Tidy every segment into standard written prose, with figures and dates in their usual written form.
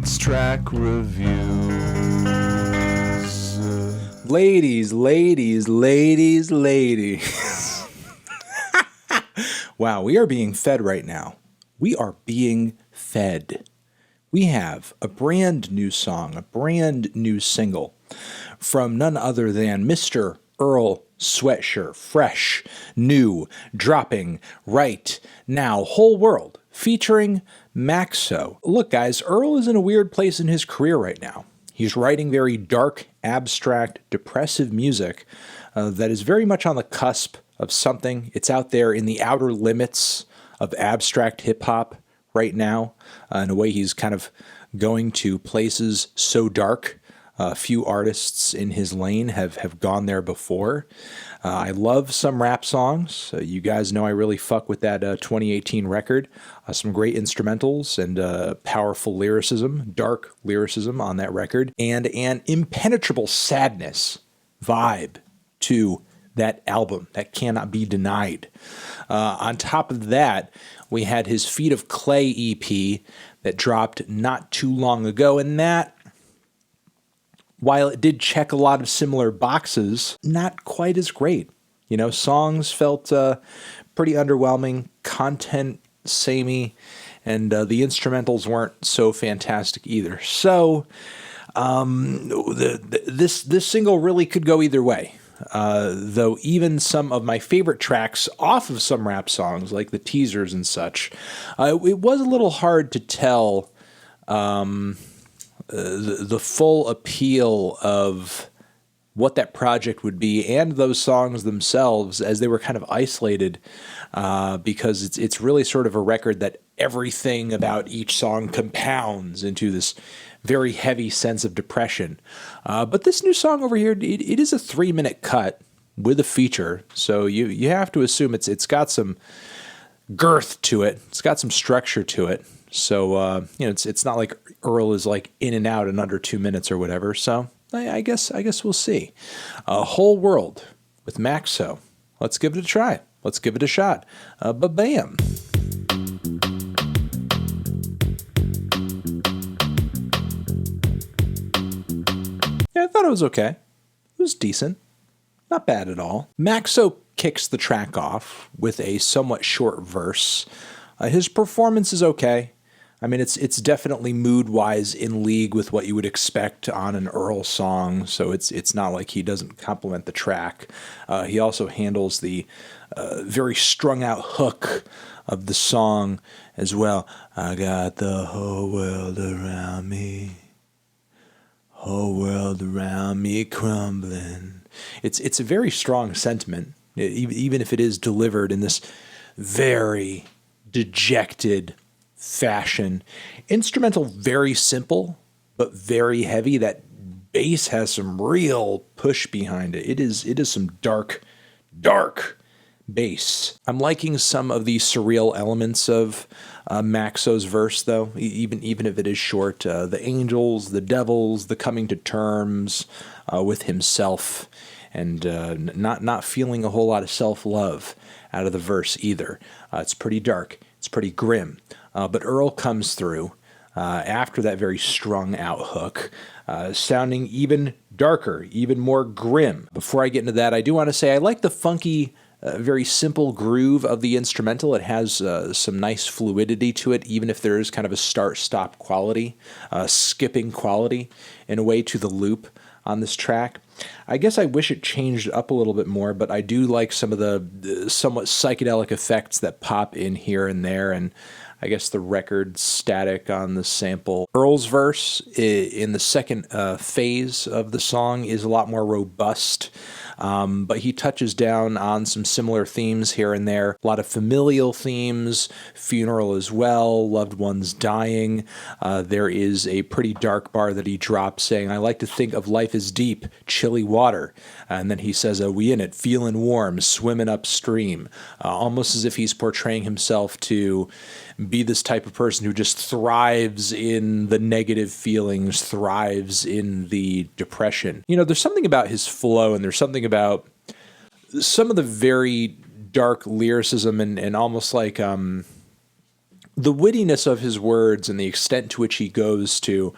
It's track reviews. Ladies. Wow, we are being fed right now. We are being fed. We have a brand new song, a brand new single from none other than Mr. Earl Sweatshirt. Fresh, new, dropping right now. Whole World, featuring Maxo. Look, guys, Earl is in a weird place in his career right now. He's writing very dark, abstract, depressive music that is very much on the cusp of something. It's out there in the outer limits of abstract hip-hop right now. In a way, he's kind of going to places so dark. Few artists in his lane have gone there before. I love some rap songs. You guys know I really fuck with that 2018 record. Some great instrumentals and powerful lyricism, dark lyricism on that record, and an impenetrable sadness vibe to that album that cannot be denied. On top of that, we had his Feet of Clay EP that dropped not too long ago, and that, while it did check a lot of similar boxes, not quite as great. You know, songs felt pretty underwhelming, content samey, and the instrumentals weren't so fantastic either. So, this single really could go either way. Though even some of my favorite tracks off of some rap songs, like the teasers and such, it was a little hard to tell the full appeal of what that project would be and those songs themselves as they were kind of isolated, because it's really sort of a record that everything about each song compounds into this very heavy sense of depression. But this new song over here, it is a 3-minute cut with a feature, so you have to assume it's got some girth to it. It's got some structure to it. So it's not like Earl is like in and out in under 2 minutes or whatever. So I guess we'll see. Whole World with Maxo. Let's give it a try. Let's give it a shot. Ba-bam. Yeah, I thought it was okay. It was decent. Not bad at all. Maxo kicks the track off with a somewhat short verse. His performance is okay. I mean, it's definitely mood-wise in league with what you would expect on an Earl song, so it's not like he doesn't compliment the track. He also handles the very strung-out hook of the song as well. I got the whole world around me, whole world around me crumbling. It's a very strong sentiment, even if it is delivered in this very dejected fashion. Instrumental, very simple, but very heavy. That bass has some real push behind it. It is some dark bass. I'm liking some of the surreal elements of Maxo's verse, though, even if it is short. The angels, the devils, the coming to terms with himself, and not feeling a whole lot of self-love out of the verse either. It's pretty dark. It's pretty grim. But Earl comes through after that very strung out hook, sounding even darker, even more grim. Before I get into that, I do want to say I like the funky, very simple groove of the instrumental. It has some nice fluidity to it, even if there is kind of a start-stop quality, skipping quality in a way to the loop on this track. I guess I wish it changed up a little bit more, but I do like some of the somewhat psychedelic effects that pop in here and there, and I guess the record static on the sample. Earl's verse in the second phase of the song is a lot more robust, but he touches down on some similar themes here and there. A lot of familial themes, funeral as well, loved ones dying. There is a pretty dark bar that he drops saying, I like to think of life as deep, chilly water. And then he says, we in it, feeling warm, swimming upstream. Almost as if he's portraying himself to be this type of person who just thrives in the negative feelings, thrives in the depression. You know, there's something about his flow, and there's something about some of the very dark lyricism and almost like the wittiness of his words and the extent to which he goes to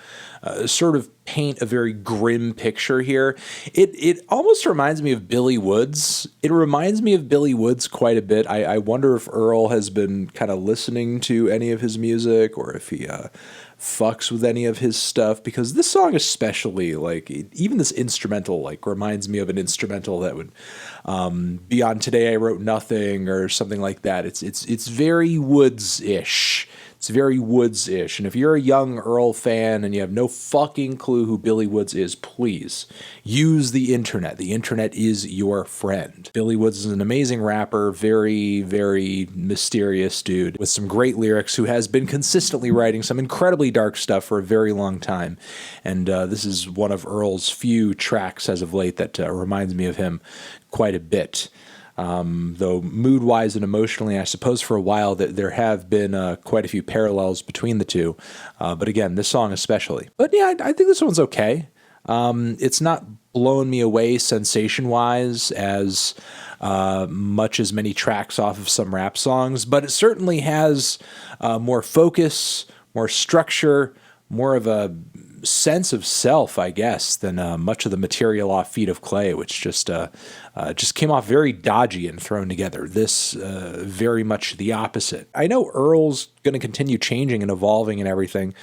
sort of paint a very grim picture here. It almost reminds me of Billy Woods. It reminds me of Billy Woods quite a bit. I wonder if Earl has been kind of listening to any of his music, or if he fucks with any of his stuff, because this song especially, like, even this instrumental, like, reminds me of an instrumental that would be on Today I Wrote Nothing or something like that. It's very Woods-ish. It's very Woods-ish. And if you're a young Earl fan and you have no fucking clue who Billy Woods is, please use the internet. The internet is your friend. Billy Woods is an amazing rapper, very, very mysterious dude with some great lyrics, who has been consistently writing some incredibly dark stuff for a very long time. And this is one of Earl's few tracks as of late that reminds me of him quite a bit. Though mood-wise and emotionally, I suppose for a while that there have been quite a few parallels between the two. But again, this song especially. But yeah, I think this one's okay. It's not blown me away sensation-wise as much as many tracks off of some rap songs, but it certainly has more focus, more structure, more of a sense of self, I guess, than much of the material off Feet of Clay, which just came off very dodgy and thrown together. This very much the opposite. I know Earl's going to continue changing and evolving and everything.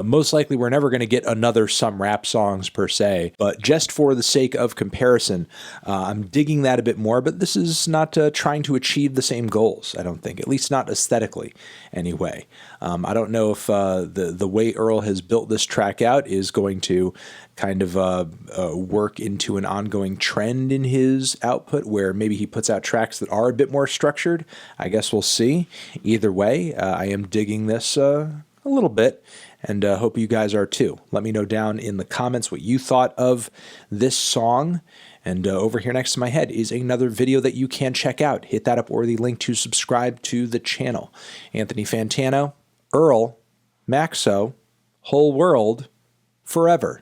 Most likely we're never going to get another Some Rap Songs per se, but just for the sake of comparison, I'm digging that a bit more, but this is not trying to achieve the same goals, I don't think, at least not aesthetically anyway. I don't know if the way Earl has built this track out is going to kind of work into an ongoing trend in his output, where maybe he puts out tracks that are a bit more structured. I guess we'll see. Either way, I am digging this a little bit, and hope you guys are too. Let me know down in the comments what you thought of this song. And over here next to my head is another video that you can check out. Hit that up or the link to subscribe to the channel. Anthony Fantano, Earl, Maxo, whole world, forever.